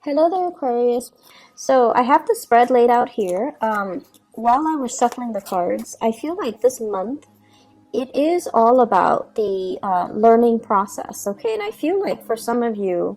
Hello there, Aquarius. So I have the spread laid out here. While I was shuffling the cards, I feel like this month it is all about the learning process, okay? And I feel like for some of you,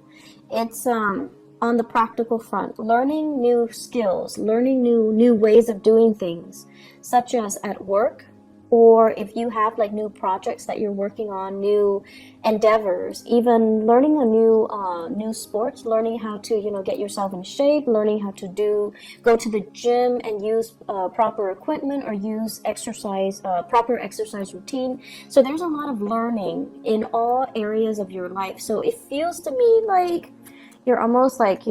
it's on the practical front, learning new skills, learning new ways of doing things, such as at work, or if you have like new projects that you're working on, new endeavors, even learning a new sport, learning how to get yourself in shape, learning how to go to the gym and use proper equipment or use exercise proper exercise routine. So there's a lot of learning in all areas of your life. So it feels to me like you're almost like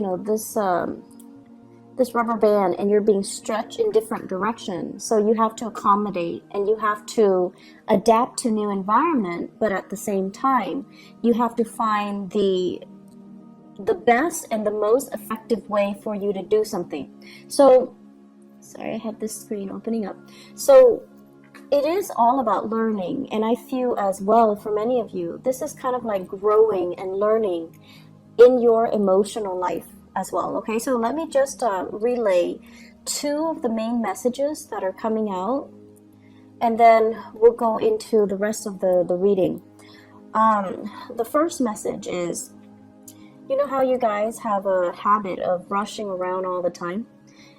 this rubber band, and you're being stretched in different directions. So you have to accommodate and you have to adapt to new environment, but at the same time, you have to find the best and the most effective way for you to do something. So, sorry, I had this screen opening up. So it is all about learning, and I feel as well for many of you, this is kind of like growing and learning in your emotional life as well. Okay, so let me just relay two of the main messages that are coming out, and then we'll go into the rest of the reading. The first message is, you know how you guys have a habit of rushing around all the time?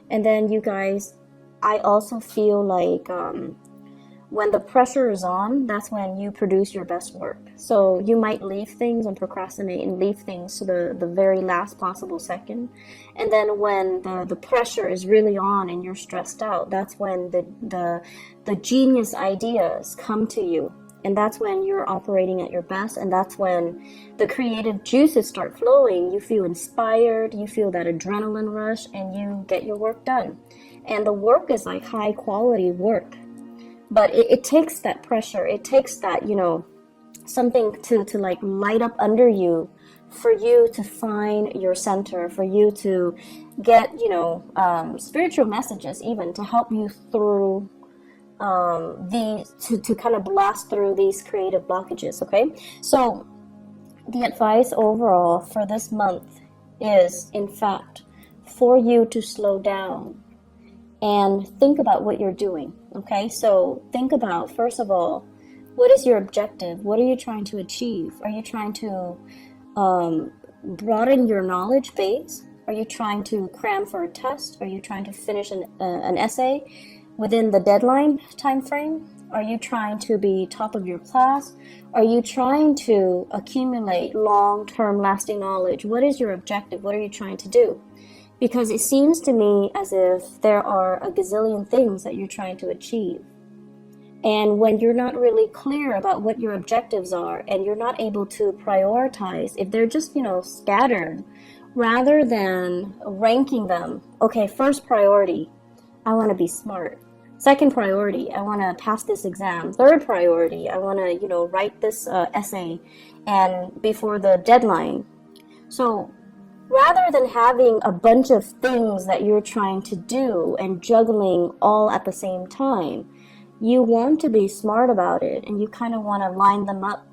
And then you guys, I also feel like when the pressure is on, that's when you produce your best work. So you might leave things and procrastinate and leave things to the very last possible second. And then when the pressure is really on and you're stressed out, that's when the genius ideas come to you. And that's when you're operating at your best. And that's when the creative juices start flowing. You feel inspired, you feel that adrenaline rush, and you get your work done. And the work is like high quality work. But it takes that pressure, it takes that, something to like light up under you for you to find your center, for you to get, spiritual messages even to help you through to kind of blast through these creative blockages, okay? So the advice overall for this month is, in fact, for you to slow down and think about what you're doing. Okay, so think about, first of all, what is your objective? What are you trying to achieve? Are you trying to broaden your knowledge base? Are you trying to cram for a test? Are you trying to finish an essay within the deadline time frame? Are you trying to be top of your class? Are you trying to accumulate long-term lasting knowledge? What is your objective? What are you trying to do? Because it seems to me as if there are a gazillion things that you're trying to achieve. And when you're not really clear about what your objectives are and you're not able to prioritize, if they're just, scattered, rather than ranking them, okay, first priority, I want to be smart. Second priority, I want to pass this exam. Third priority, I want to, write this essay and before the deadline. So rather than having a bunch of things that you're trying to do and juggling all at the same time, you want to be smart about it, and you kind of want to line them up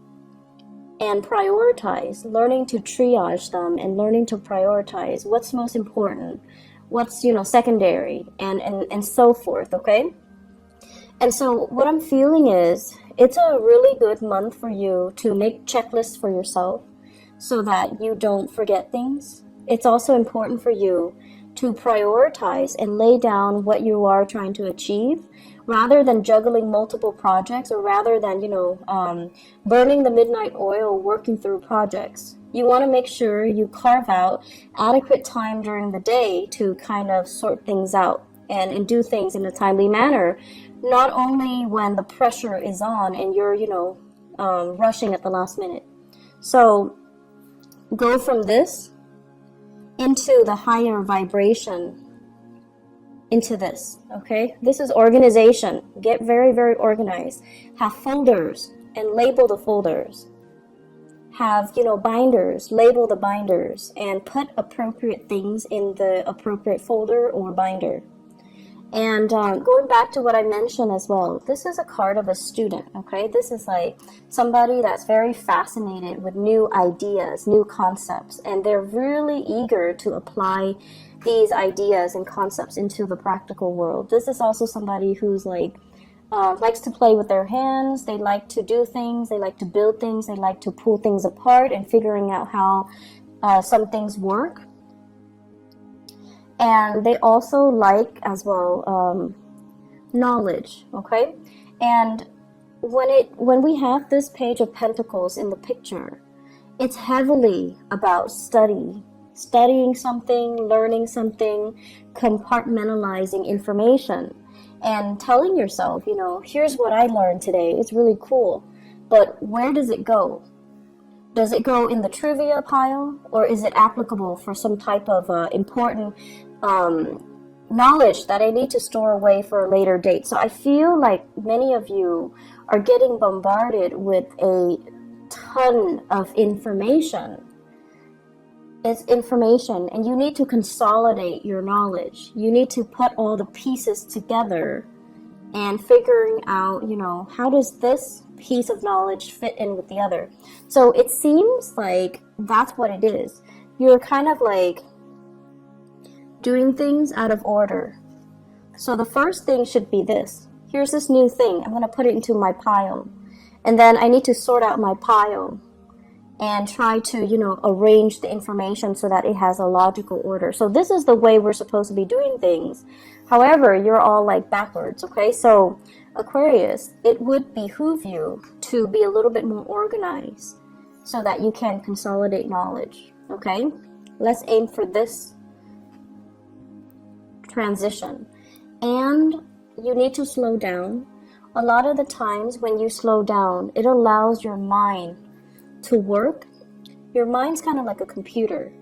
and prioritize, learning to triage them and learning to prioritize what's most important, what's, secondary, and so forth, okay? And so what I'm feeling is it's a really good month for you to make checklists for yourself so that you don't forget things. It's also important for you to prioritize and lay down what you are trying to achieve rather than juggling multiple projects, or rather than, burning the midnight oil working through projects. You want to make sure you carve out adequate time during the day to kind of sort things out and do things in a timely manner, not only when the pressure is on and you're, rushing at the last minute. So go from this into the higher vibration, into this, okay? This is organization. Get very, very organized. Have folders and label the folders. Have, binders, label the binders, and put appropriate things in the appropriate folder or binder. And going back to what I mentioned as well, this is a card of a student, okay? This is like somebody that's very fascinated with new ideas, new concepts, and they're really eager to apply these ideas and concepts into the practical world. This is also somebody who's like, likes to play with their hands, they like to do things, they like to build things, they like to pull things apart and figuring out how some things work. And they also like as well knowledge, okay? And when we have this page of pentacles in the picture, it's heavily about studying something, learning something, compartmentalizing information, and telling yourself, you know, here's what I learned today. It's really cool, but where does it go? Does it go in the trivia pile, or is it applicable for some type of important knowledge that I need to store away for a later date? So I feel like many of you are getting bombarded with a ton of information. It's information, and you need to consolidate your knowledge. You need to put all the pieces together and figuring out, you know, how does this piece of knowledge fit in with the other? So it seems like that's what it is. You're kind of like doing things out of order. So the first thing should be this. Here's this new thing. I'm going to put it into my pile. And then I need to sort out my pile and try to, you know, arrange the information so that it has a logical order. So this is the way we're supposed to be doing things. However, you're all like backwards, okay? So Aquarius, it would behoove you to be a little bit more organized so that you can consolidate knowledge, okay? Let's aim for this transition. And you need to slow down. A lot of the times when you slow down, it allows your mind to work. Your mind's kind of like a computer.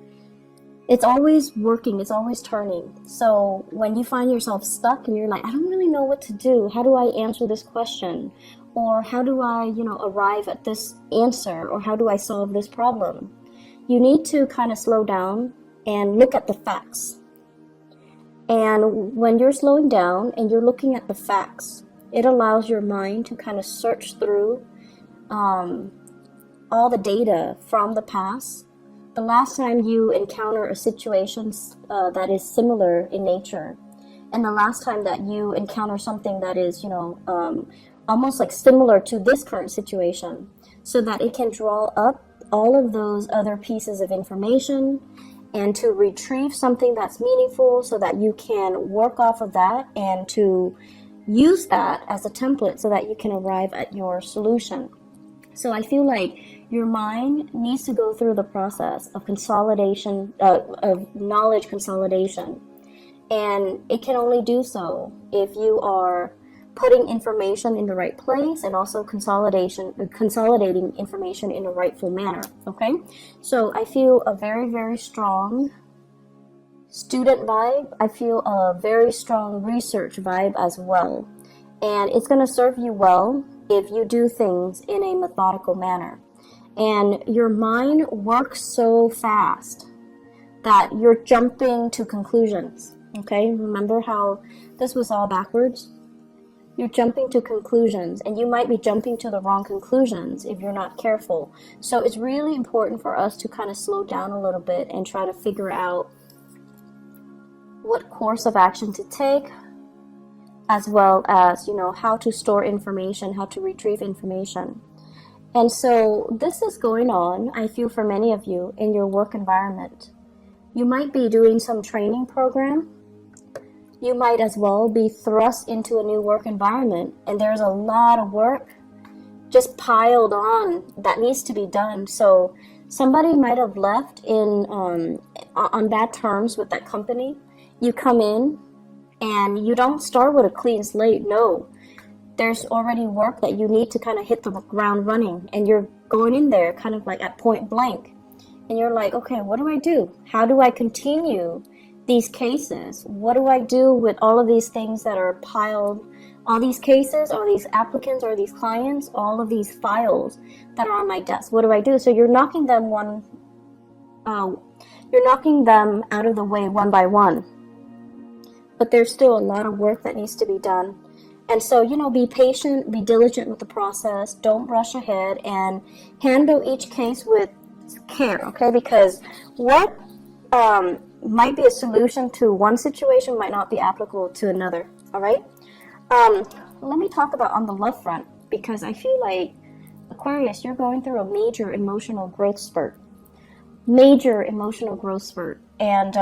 It's always working, it's always turning. So when you find yourself stuck and you're like, I don't really know what to do, how do I answer this question? Or how do I, you know, arrive at this answer? Or how do I solve this problem? You need to kind of slow down and look at the facts. And when you're slowing down and you're looking at the facts, it allows your mind to kind of search through all the data from the past. The last time you encounter a situation that is similar in nature, and the last time that you encounter something that is, you know, almost like similar to this current situation, so that it can draw up all of those other pieces of information and to retrieve something that's meaningful so that you can work off of that and to use that as a template so that you can arrive at your solution. So I feel like your mind needs to go through the process of consolidation, of knowledge consolidation. And it can only do so if you are putting information in the right place and also consolidating information in a rightful manner, okay? So I feel a very, very strong student vibe. I feel a very strong research vibe as well. And it's going to serve you well if you do things in a methodical manner. And your mind works so fast that you're jumping to conclusions, okay? Remember how this was all backwards? You're jumping to conclusions, and you might be jumping to the wrong conclusions if you're not careful. So it's really important for us to kind of slow down a little bit and try to figure out what course of action to take, as well as, you know, how to store information, how to retrieve information. And so this is going on, I feel, for many of you in your work environment. You might be doing some training program. You might as well be thrust into a new work environment, and there's a lot of work just piled on that needs to be done. So somebody might have left in on bad terms with that company. You come in and you don't start with a clean slate. No, there's already work that you need to kind of hit the ground running, and you're going in there kind of like at point blank, and you're like, okay, what do I do? How do I continue these cases? What do I do with all of these things that are piled, all these cases, all these applicants, or these clients, all of these files that are on my desk? What do I do? So you're knocking them out of the way one by one. but there's still a lot of work that needs to be done. And so, you know, be patient, be diligent with the process, don't rush ahead, and handle each case with care, okay? Because what might be a solution to one situation might not be applicable to another, all right? Let me talk about on the love front, because I feel like, Aquarius, you're going through a major emotional growth spurt. Major emotional growth spurt. And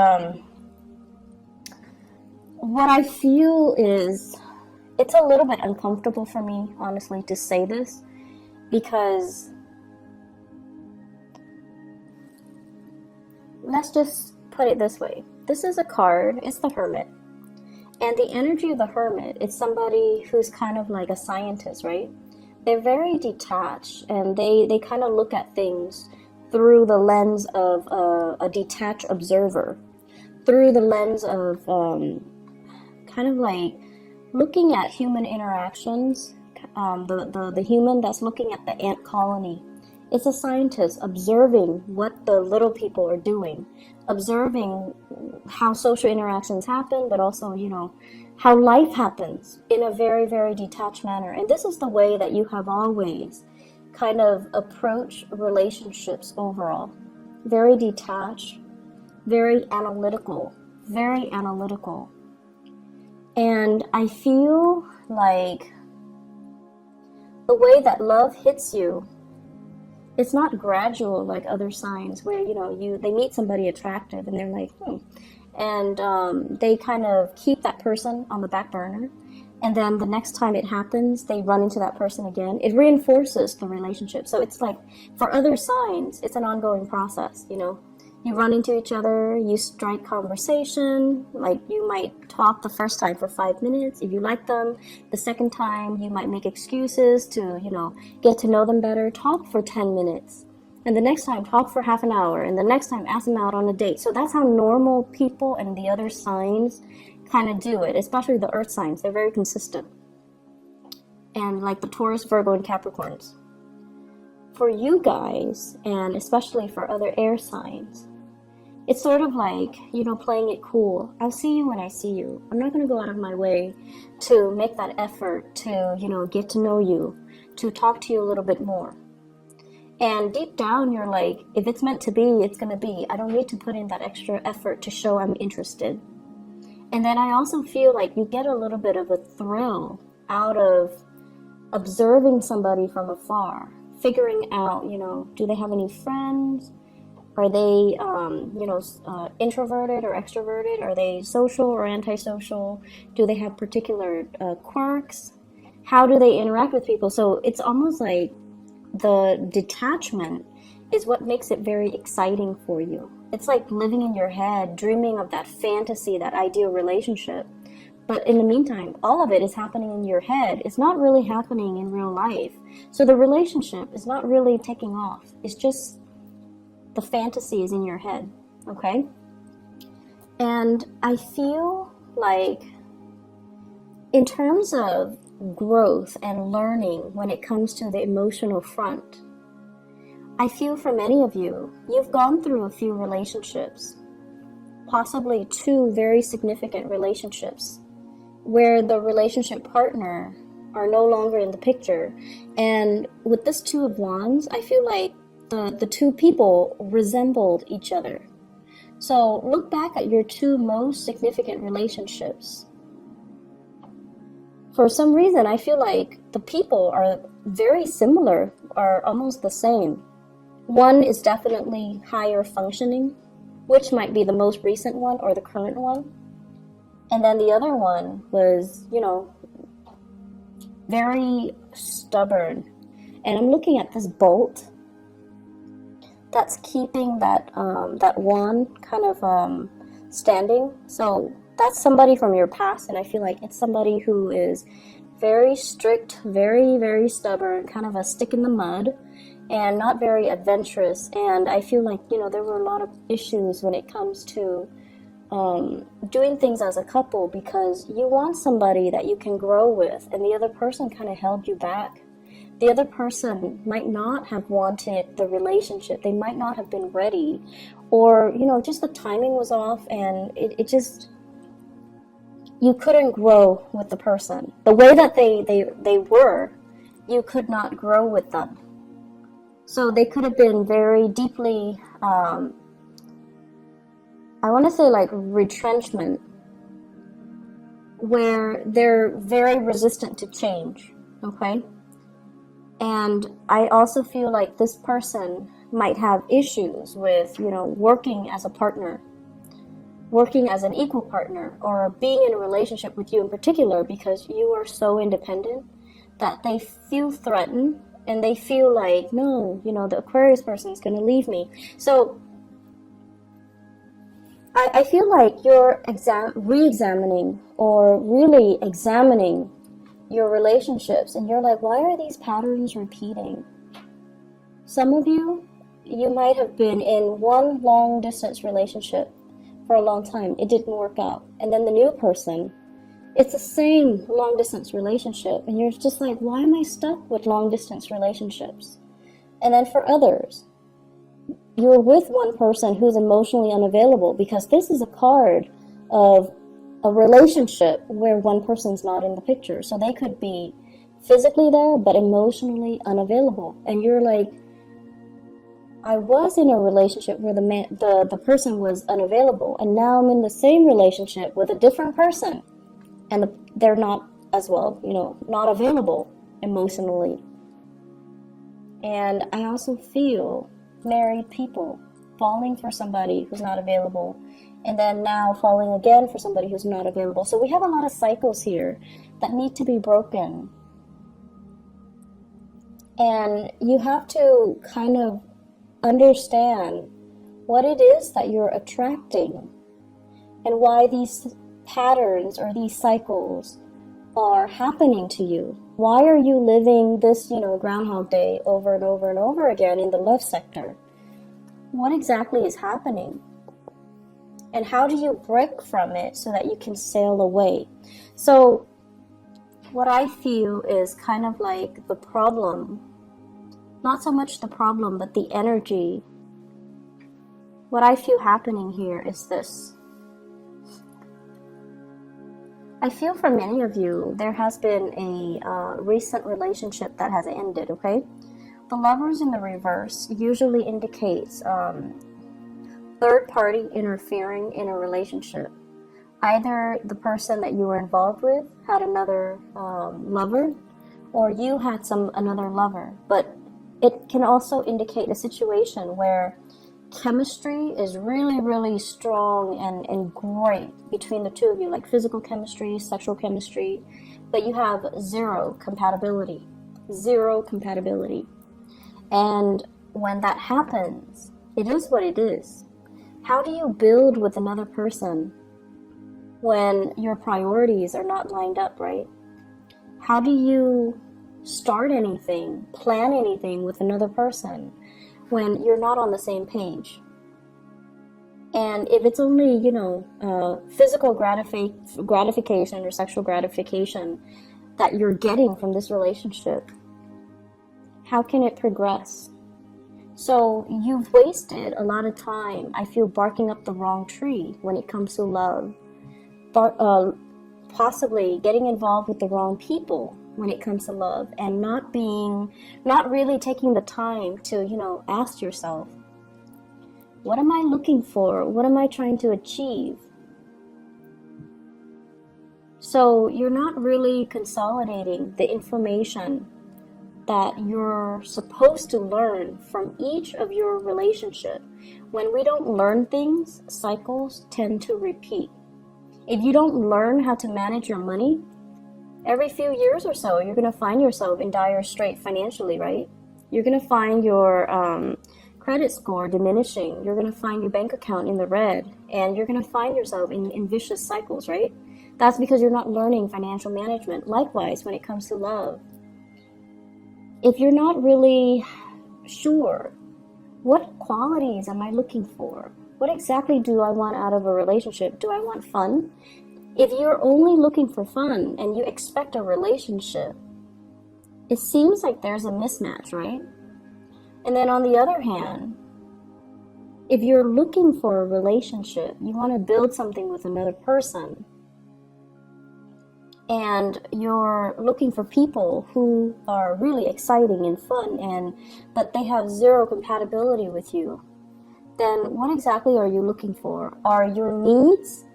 what I feel is, it's a little bit uncomfortable for me, honestly, to say this, because let's just put it this way. This is a card, it's the Hermit. And the energy of the Hermit is somebody who's kind of like a scientist, right? They're very detached, and they kind of look at things through the lens of a detached observer, through the lens of kind of like looking at human interactions, the human that's looking at the ant colony. It's a scientist observing what the little people are doing, observing how social interactions happen, but also, you know, how life happens in a very, very detached manner. And this is the way that you have always kind of approached relationships overall. Very detached, very analytical, very analytical. And I feel like the way that love hits you, it's not gradual like other signs where, you know, they meet somebody attractive and they're like, and they kind of keep that person on the back burner, and then the next time it happens, they run into that person again. It reinforces the relationship. So it's like, for other signs, it's an ongoing process, you know. You run into each other, you strike conversation, like you might talk the first time for 5 minutes. If you like them, the second time you might make excuses to, you know, get to know them better, talk for 10 minutes. And the next time, talk for half an hour. And the next time, ask them out on a date. So that's how normal people and the other signs kind of do it, especially the earth signs. They're very consistent. And like the Taurus, Virgo, and Capricorns. For you guys, and especially for other air signs, it's sort of like, you know, playing it cool. I'll see you when I see you. I'm not going to go out of my way to make that effort to, you know, get to know you, to talk to you a little bit more. And deep down, you're like, if it's meant to be, it's going to be. I don't need to put in that extra effort to show I'm interested. And then I also feel like you get a little bit of a thrill out of observing somebody from afar, figuring out, you know, do they have any friends? Are they, introverted or extroverted? Are they social or antisocial? Do they have particular quirks? How do they interact with people? So it's almost like the detachment is what makes it very exciting for you. It's like living in your head, dreaming of that fantasy, that ideal relationship. But in the meantime, all of it is happening in your head. It's not really happening in real life. So the relationship is not really taking off. It's just the fantasy is in your head, okay? And I feel like in terms of growth and learning when it comes to the emotional front, I feel for many of you, you've gone through a few relationships, possibly 2 very significant relationships, where the relationship partner are no longer in the picture. And with this 2 of Wands, I feel like the 2 people resembled each other. So look back at your 2 most significant relationships. For some reason, I feel like the people are very similar, are almost the same. One is definitely higher functioning, which might be the most recent one or the current one. And then the other one was, you know, very stubborn. And I'm looking at this bolt that's keeping that wand kind of standing. So that's somebody from your past, and I feel like it's somebody who is very strict, very, very stubborn, kind of a stick in the mud, and not very adventurous. And I feel like, you know, there were a lot of issues when it comes to doing things as a couple, because you want somebody that you can grow with, and the other person kind of held you back. The other person might not have wanted the relationship. They might not have been ready, or, you know, just the timing was off, and it just, you couldn't grow with the person. The way that they were, you could not grow with them. So they could have been very deeply, I want to say like retrenchment, where they're very resistant to change, okay? And I also feel like this person might have issues with, working as a partner, working as an equal partner, or being in a relationship with you in particular, because you are so independent that they feel threatened and they feel like, no, the Aquarius person is going to leave me. So I feel like you're re-examining or really examining your relationships, and you're like, why are these patterns repeating? Some of you might have been in one long distance relationship for a long time. It didn't work out. And then the new person, it's the same long distance relationship, and you're just like, why am I stuck with long distance relationships? And then for others, you're with one person who's emotionally unavailable, because this is a card of a relationship where one person's not in the picture. So they could be physically there but emotionally unavailable, and you're like, I was in a relationship where the person was unavailable, and now I'm in the same relationship with a different person, and they're not as well, not available emotionally. And I also feel married people falling for somebody who's not available, and then now falling again for somebody who's not available. So we have a lot of cycles here that need to be broken. And you have to kind of understand what it is that you're attracting and why these patterns or these cycles are happening to you. Why are you living this, Groundhog Day over and over and over again in the love sector? What exactly is happening? And how do you break from it so that you can sail away? So what I feel is kind of like the problem, not so much the problem, but the energy. What I feel happening here is this. I feel for many of you, there has been a recent relationship that has ended, okay? The Lovers in the reverse usually indicates third party interfering in a relationship. Either the person that you were involved with had another lover, or you had another lover. But it can also indicate a situation where chemistry is really, really strong and great between the two of you, like physical chemistry, sexual chemistry, but you have zero compatibility. And when that happens, it is what it is. How do you build with another person when your priorities are not lined up, right? How do you start anything, plan anything with another person when you're not on the same page? And if it's only, physical gratification or sexual gratification that you're getting from this relationship, how can it progress? So you've wasted a lot of time, I feel, barking up the wrong tree when it comes to love. Possibly getting involved with the wrong people when it comes to love, and not really taking the time to, ask yourself, what am I looking for? What am I trying to achieve? So you're not really consolidating the information that you're supposed to learn from each of your relationship. When we don't learn things, cycles tend to repeat. If you don't learn how to manage your money, every few years or so, you're going to find yourself in dire strait financially, right? You're going to find your credit score diminishing. You're going to find your bank account in the red, and you're going to find yourself in vicious cycles, right? That's because you're not learning financial management. Likewise, when it comes to love, if you're not really sure, what qualities am I looking for? What exactly do I want out of a relationship? Do I want fun? If you're only looking for fun and you expect a relationship, it seems like there's a mismatch, right? And then on the other hand, if you're looking for a relationship, you want to build something with another person, and you're looking for people who are really exciting and fun, but they have zero compatibility with you, then what exactly are you looking for? Are your needs,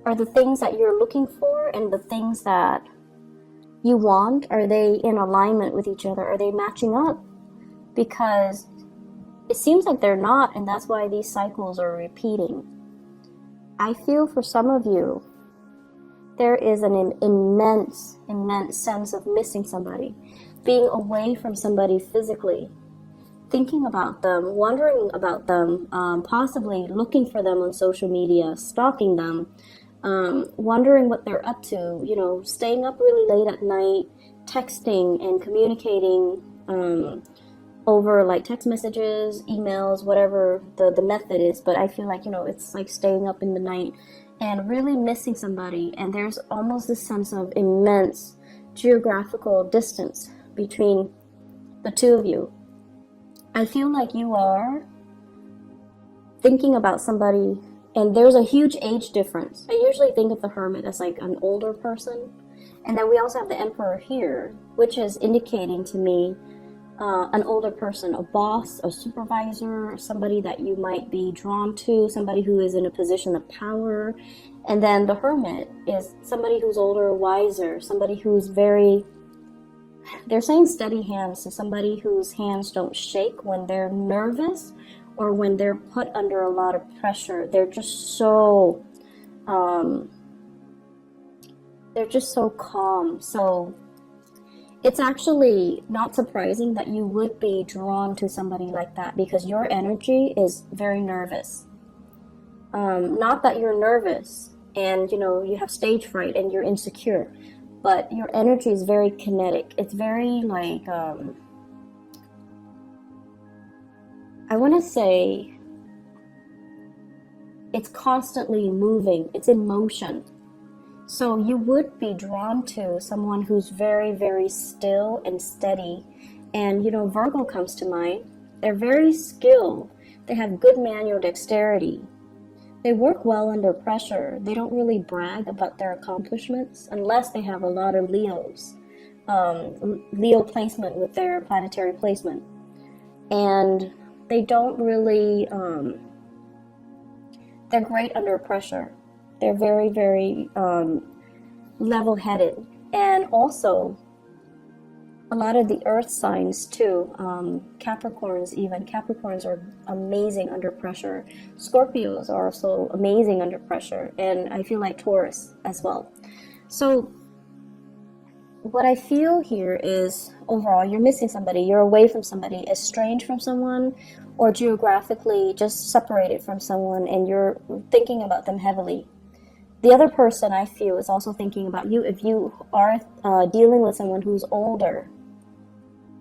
are the things that you're looking for and the things that you want, are they in alignment with each other? Are they matching up? Because it seems like they're not, and that's why these cycles are repeating. I feel for some of you, there is an immense sense of missing somebody, being away from somebody physically, thinking about them, wondering about them, possibly looking for them on social media, stalking them, wondering what they're up to, you know, staying up really late at night, texting and communicating over like text messages, emails, whatever the method is. But I feel like, you know, it's like staying up in the night and really missing somebody. And there's almost this sense of immense geographical distance between the two of you. I feel like you are thinking about somebody, and there's a huge age difference. I usually think of the Hermit as like an older person. And then we also have the Emperor here, which is indicating to me an older person, a boss, a supervisor, somebody that you might be drawn to, somebody who is in a position of power. And then the Hermit is somebody who's older, wiser, somebody who's very, they're saying steady hands, so somebody whose hands don't shake when they're nervous or when they're put under a lot of pressure. They're just so calm. So it's actually not surprising that you would be drawn to somebody like that, because your energy is very nervous. Not that you're nervous and, you know, you have stage fright and you're insecure, but your energy is very kinetic. It's very like, I want to say it's constantly moving. It's in motion. So you would be drawn to someone who's very, very still and steady. And, you know, Virgo comes to mind. They're very skilled. They have good manual dexterity. They work well under pressure. They don't really brag about their accomplishments unless they have a lot of Leos. Leo placement with their planetary placement. And they don't really, they're great under pressure. They're very, very level-headed. And also, a lot of the earth signs too, Capricorns even. Capricorns are amazing under pressure. Scorpios are also amazing under pressure. And I feel like Taurus as well. So what I feel here is, overall, you're missing somebody. You're away from somebody, estranged from someone, or geographically just separated from someone, and you're thinking about them heavily. The other person, I feel, is also thinking about you. If you are dealing with someone who's older,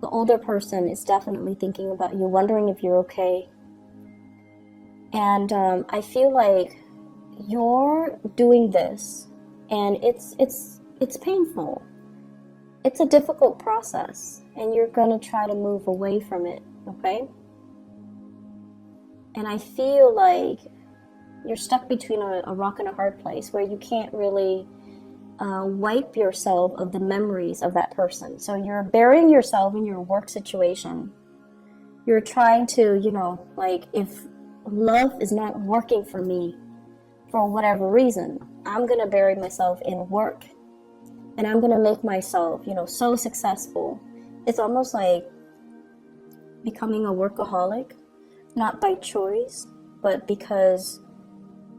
the older person is definitely thinking about you, wondering if you're okay. And I feel like you're doing this, and it's painful. It's a difficult process, and you're gonna try to move away from it, okay? And I feel like you're stuck between a rock and a hard place where you can't really wipe yourself of the memories of that person. So you're burying yourself in your work situation. You're trying to, you know, like, if love is not working for me for whatever reason, I'm gonna bury myself in work, and I'm gonna make myself, you know, so successful. It's almost like becoming a workaholic, not by choice, but because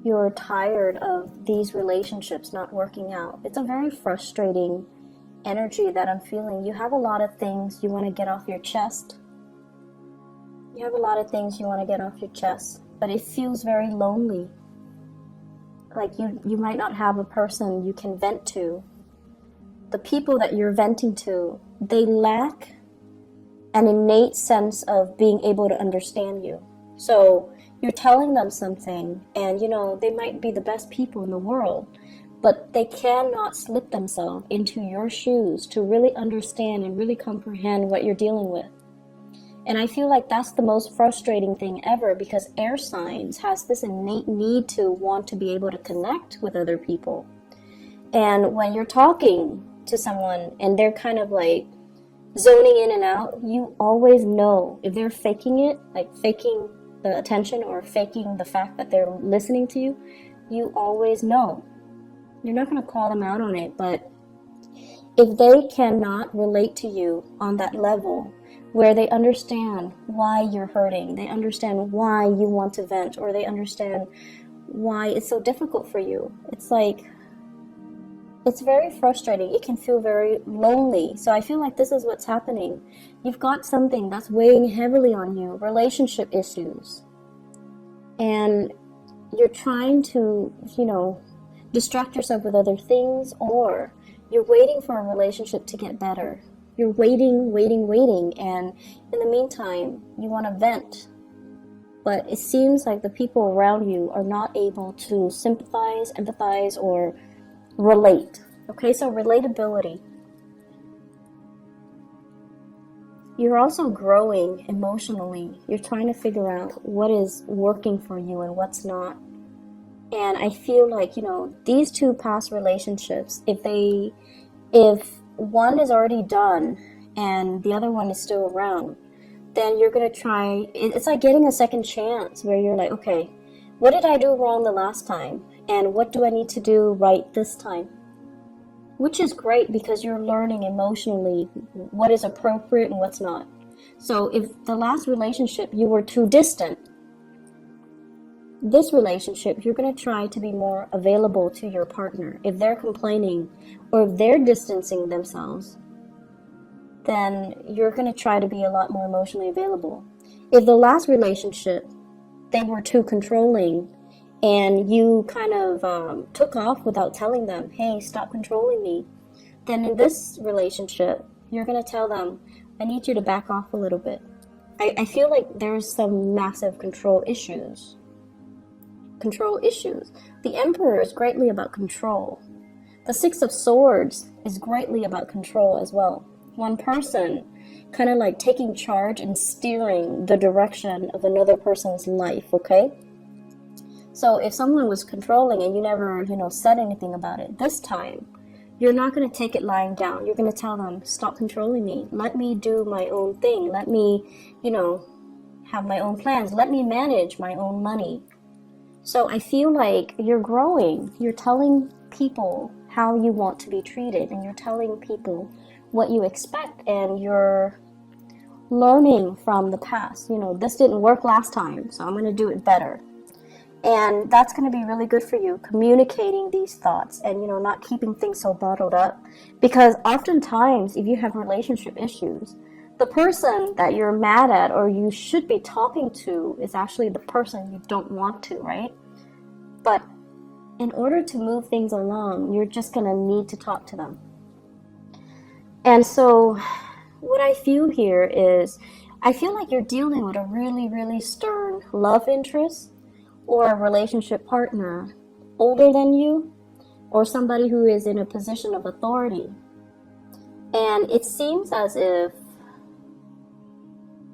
you're tired of these relationships not working out. It's a very frustrating energy that I'm feeling. You have a lot of things you want to get off your chest. You have a lot of things you want to get off your chest, but it feels very lonely. Like you might not have a person you can vent to. The people that you're venting to, they lack an innate sense of being able to understand you. So you're telling them something, and, you know, they might be the best people in the world, but they cannot slip themselves into your shoes to really understand and really comprehend what you're dealing with. And I feel like that's the most frustrating thing ever, because air signs has this innate need to want to be able to connect with other people. And when you're talking to someone and they're kind of like zoning in and out, you always know if they're faking it, like faking the attention or faking the fact that they're listening to you. You always know. You're not going to call them out on it, but if they cannot relate to you on that level where they understand why you're hurting, they understand why you want to vent, or they understand why it's so difficult for you, it's like, it's very frustrating. It can feel very lonely. So I feel like this is what's happening. You've got something that's weighing heavily on you, relationship issues. And you're trying to, distract yourself with other things, or you're waiting for a relationship to get better. You're waiting, and in the meantime, you want to vent. But it seems like the people around you are not able to sympathize, empathize, or relate. Okay, so relatability. You're also growing emotionally. You're trying to figure out what is working for you and what's not. And I feel like, these two past relationships, if one is already done and the other one is still around, then you're going to try, it's like getting a second chance where you're like, okay, what did I do wrong the last time? And what do I need to do right this time? Which is great because you're learning emotionally what is appropriate and what's not. So if the last relationship you were too distant, this relationship, you're going to try to be more available to your partner. If they're complaining or if they're distancing themselves, then you're going to try to be a lot more emotionally available. If the last relationship, they were too controlling and you kind of took off without telling them, hey, stop controlling me, then in this relationship, you're going to tell them, I need you to back off a little bit. I feel like there's some massive control issues. The Emperor is greatly about control. The Six of Swords is greatly about control as well. One person kind of like taking charge and steering the direction of another person's life, okay? So if someone was controlling and you never, said anything about it, this time, you're not going to take it lying down. You're going to tell them, stop controlling me. Let me do my own thing. Let me, have my own plans. Let me manage my own money. So I feel like you're growing. You're telling people how you want to be treated, and you're telling people what you expect, and you're learning from the past. This didn't work last time, so I'm going to do it better. And that's going to be really good for you, communicating these thoughts and, not keeping things so bottled up. Because oftentimes, if you have relationship issues, the person that you're mad at or you should be talking to is actually the person you don't want to, right? But in order to move things along, you're just going to need to talk to them. And so what I feel here is, I feel like you're dealing with a really, really stern love interest or a relationship partner older than you, or somebody who is in a position of authority. And it seems as if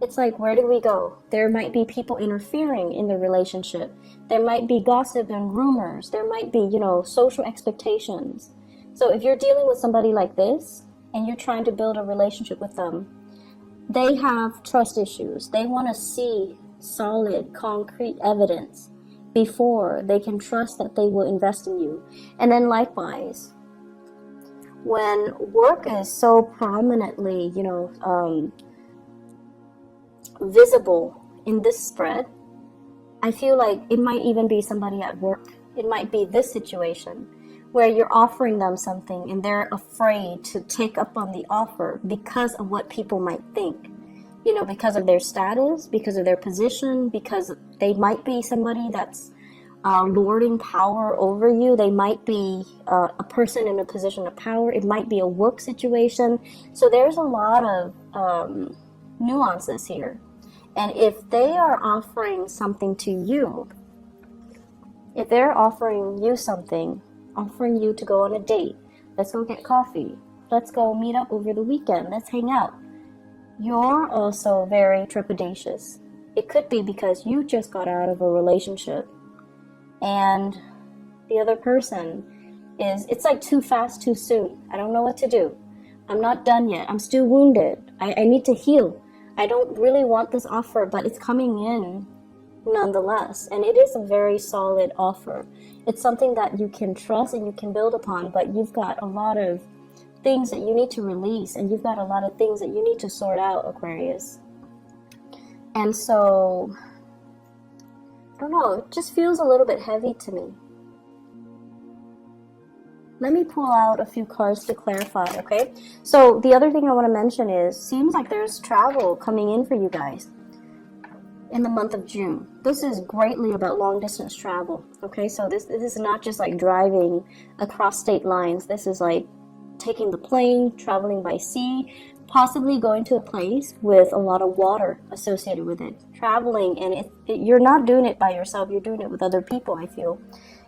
it's like, where do we go? There might be people interfering in the relationship. There might be gossip and rumors. There might be, social expectations. So if you're dealing with somebody like this and you're trying to build a relationship with them, they have trust issues. They want to see solid, concrete evidence before they can trust that they will invest in you. And then likewise, when work is so prominently, visible in this spread, I feel like it might even be somebody at work. It might be this situation where you're offering them something and they're afraid to take up on the offer because of what people might think. Because of their status, because of their position, because they might be somebody that's lording power over you. They might be a person in a position of power. It might be a work situation. So there's a lot of nuances here. And if they are offering something to you, if they're offering you something, offering you to go on a date, let's go get coffee, let's go meet up over the weekend, let's hang out, you're also very trepidatious. It could be because you just got out of a relationship and the other person is it's like too fast, too soon. I don't know what to do. I'm not done yet. I'm still wounded. I need to heal. I don't really want this offer, but it's coming in nonetheless. And it is a very solid offer. It's something that you can trust and you can build upon, but you've got a lot of things that you need to release, and you've got a lot of things that you need to sort out, Aquarius. And so, I don't know, it just feels a little bit heavy to me. Let me pull out a few cards to clarify, okay? So the other thing I want to mention is, seems like there's travel coming in for you guys in the month of June. This is greatly about long distance travel, okay? So this is not just like driving across state lines. This is like taking the plane, traveling by sea, possibly going to a place with a lot of water associated with it. Traveling, and you're not doing it by yourself, you're doing it with other people, I feel.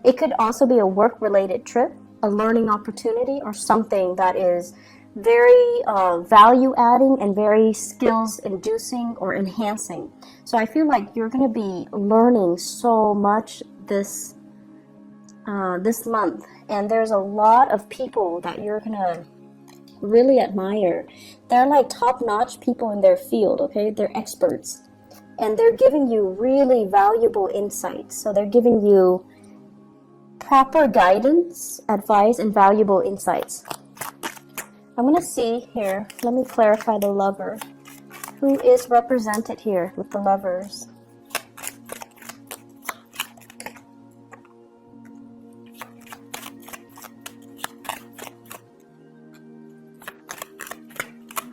It could also be a work-related trip, a learning opportunity, or something that is very value-adding and very skills-inducing or enhancing. So I feel like you're going to be learning so much this month, and there's a lot of people that you're going to really admire. They're like top-notch people in their field, okay? They're experts, and they're giving you really valuable insights. So they're giving you proper guidance, advice, and valuable insights. I'm going to see here, let me clarify the lover. Who is represented here with the lovers?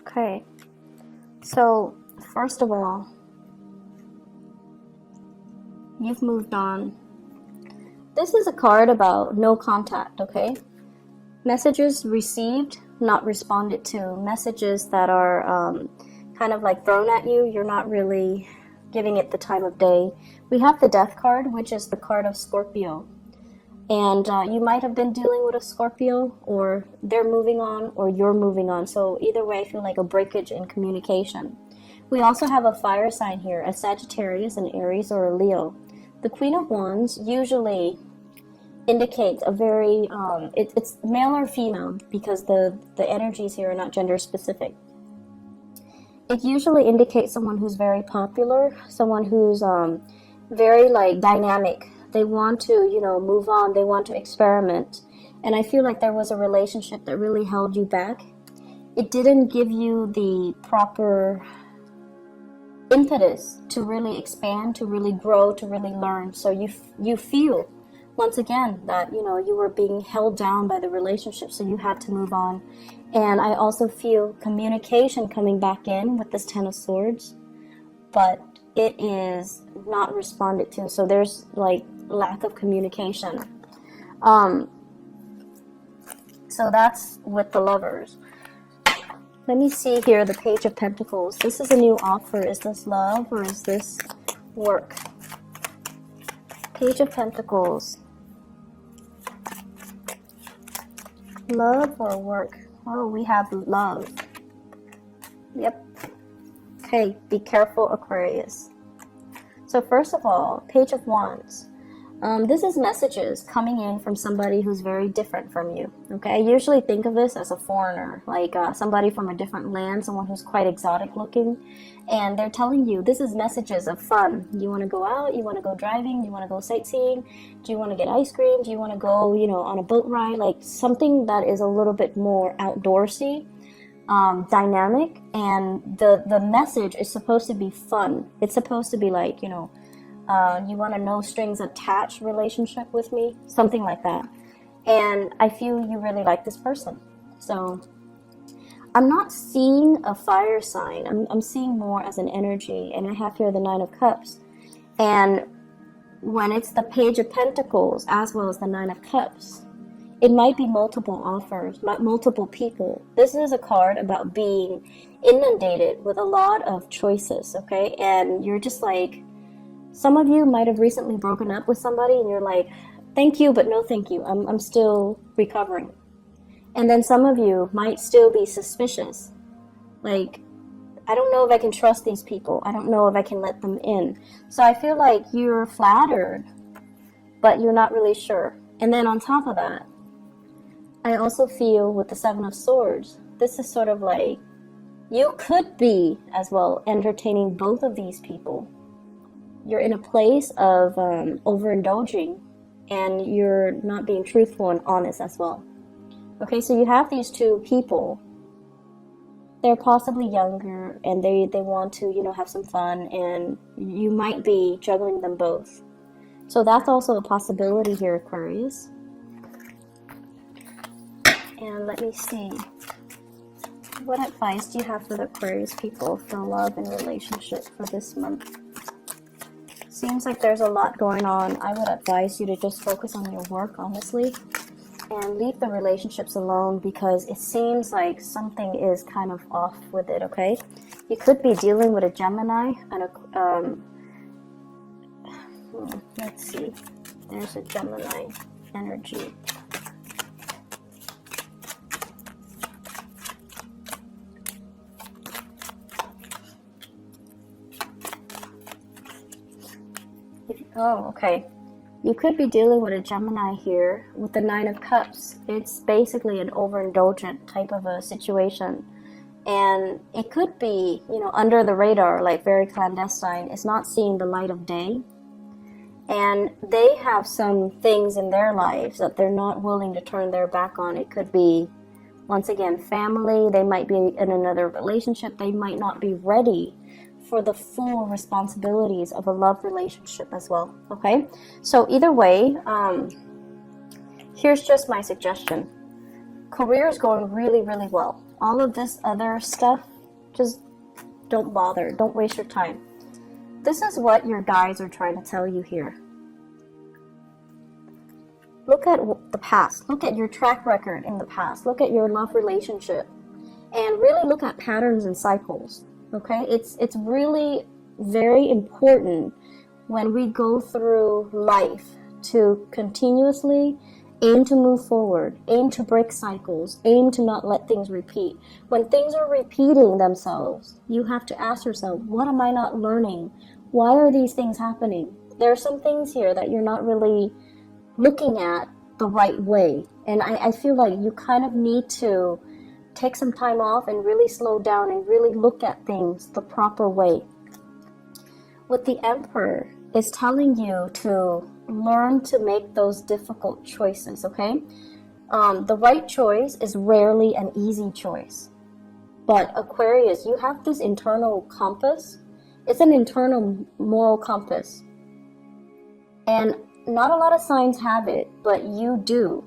Okay, so first of all, you've moved on. This is a card about no contact, okay? Messages received, not responded to. Messages that are kind of like thrown at you. You're not really giving it the time of day. We have the Death card, which is the card of Scorpio. And you might have been dealing with a Scorpio, or they're moving on, or you're moving on. So either way, I feel like a breakage in communication. We also have a fire sign here, a Sagittarius, an Aries, or a Leo. The Queen of Wands usually indicates a very, it's male or female, because the energies here are not gender specific. It usually indicates someone who's very popular, someone who's very like dynamic. They want to, move on. They want to experiment. And I feel like there was a relationship that really held you back. It didn't give you the proper impetus to really expand, to really grow, to really learn. So you feel, once again, that, you were being held down by the relationship, so you had to move on. And I also feel communication coming back in with this Ten of Swords, but it is not responded to. So there's like lack of communication. So that's with the lovers. Let me see here, the Page of Pentacles. This is a new offer. Is this love or is this work? Page of Pentacles. Love or work? Oh, we have love. Yep. Okay, be careful, Aquarius. So first of all, Page of Wands. This is messages coming in from somebody who's very different from you. Okay, I usually think of this as a foreigner, like somebody from a different land, someone who's quite exotic looking, and they're telling you this is messages of fun. You want to go out? You want to go driving? You want to go sightseeing? Do you want to get ice cream? Do you want to go, on a boat ride? Like something that is a little bit more outdoorsy, dynamic, and the message is supposed to be fun. It's supposed to be like, you want a no strings attached relationship with me, something like that. And I feel you really like this person. So I'm not seeing a fire sign. I'm seeing more as an energy. And I have here the Nine of Cups. And when it's the Page of Pentacles as well as the Nine of Cups, it might be multiple offers, multiple people. This is a card about being inundated with a lot of choices, okay? And you're just like, some of you might have recently broken up with somebody and you're like, thank you, but no thank you. I'm still recovering. And then some of you might still be suspicious. Like, I don't know if I can trust these people. I don't know if I can let them in. So I feel like you're flattered, but you're not really sure. And then on top of that, I also feel with the Seven of Swords, this is sort of like, you could be as well entertaining both of these people. You're in a place of overindulging, and you're not being truthful and honest as well. Okay, so you have these two people. They're possibly younger, and they want to, you know, have some fun, and you might be juggling them both. So that's also a possibility here, Aquarius. And let me see. What advice do you have for the Aquarius people for love and relationship for this month? Seems like there's a lot going on. I would advise you to just focus on your work, honestly, and leave the relationships alone, because it seems like something is kind of off with it, okay? You could be dealing with a Gemini and a, let's see. There's a Gemini energy. Oh, okay. You could be dealing with a Gemini here with the Nine of Cups. It's basically an overindulgent type of a situation. And it could be, you know, under the radar, like very clandestine. It's not seeing the light of day. And they have some things in their lives that they're not willing to turn their back on. It could be, once again, family. They might be in another relationship. They might not be ready for the full responsibilities of a love relationship as well, okay? So either way, here's just my suggestion. Career is going really, really well. All of this other stuff, just don't bother. Don't waste your time. This is what your guides are trying to tell you here. Look at the past. Look at your track record in the past. Look at your love relationship. And really look at patterns and cycles. Okay, it's really very important when we go through life to continuously aim to move forward, aim to break cycles, aim to not let things repeat. When things are repeating themselves, you have to ask yourself, what am I not learning? Why are these things happening? There are some things here that you're not really looking at the right way. And I feel like you kind of need to take some time off and really slow down and really look at things the proper way. With the Emperor, it's telling you to learn to make those difficult choices, okay? The right choice is rarely an easy choice. But Aquarius, you have this internal compass. It's an internal moral compass. And not a lot of signs have it, but you do.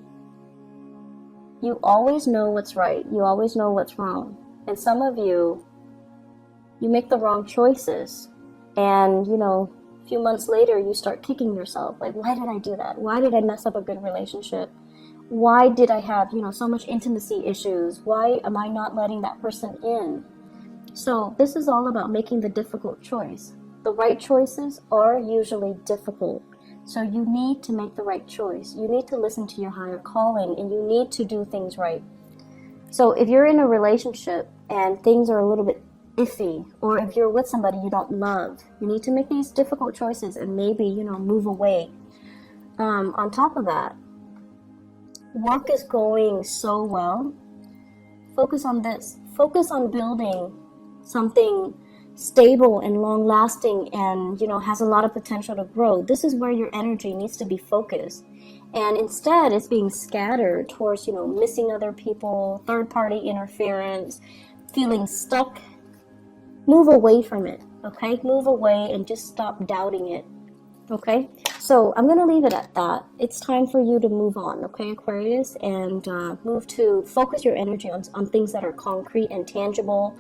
You always know what's right. You always know what's wrong. And some of you make the wrong choices. And, you know, a few months later, you start kicking yourself. Like, why did I do that? Why did I mess up a good relationship? Why did I have, you know, so much intimacy issues? Why am I not letting that person in? So this is all about making the difficult choice. The right choices are usually difficult. So you need to make the right choice. You need to listen to your higher calling, and you need to do things right. So if you're in a relationship and things are a little bit iffy, or if you're with somebody you don't love, you need to make these difficult choices and maybe, you know, move away. On top of that, work is going so well. Focus on this. Focus on building something stable and long-lasting and, you know, has a lot of potential to grow. This is where your energy needs to be focused. And instead, it's being scattered towards, you know, missing other people, third-party interference, feeling stuck. Move away from it, okay? Move away and just stop doubting it, okay? So I'm going to leave it at that. It's time for you to move on, okay, Aquarius? And move to focus your energy on things that are concrete and tangible,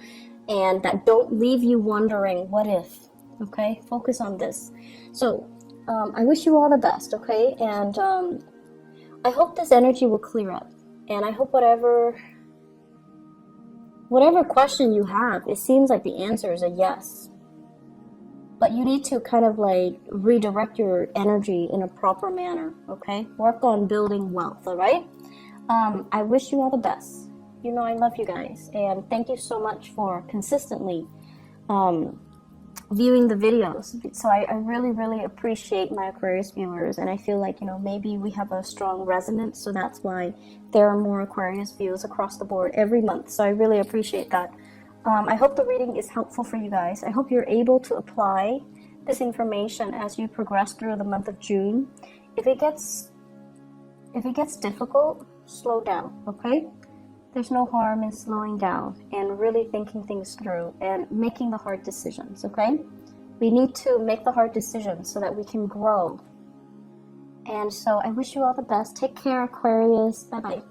and that don't leave you wondering, what if, okay? Focus on this. So, I wish you all the best, okay? And I hope this energy will clear up. And I hope whatever question you have, it seems like the answer is a yes. But you need to kind of like redirect your energy in a proper manner, okay? Work on building wealth, all right? I wish you all the best. You know I love you guys, and thank you so much for consistently viewing the videos. So I really, really appreciate my Aquarius viewers, and I feel like, maybe we have a strong resonance, so that's why there are more Aquarius views across the board every month. So I really appreciate that. I hope the reading is helpful for you guys. I hope you're able to apply this information as you progress through the month of June. If it gets difficult, slow down, okay? There's no harm in slowing down and really thinking things through and making the hard decisions, okay? We need to make the hard decisions so that we can grow. And so I wish you all the best. Take care, Aquarius. Bye-bye.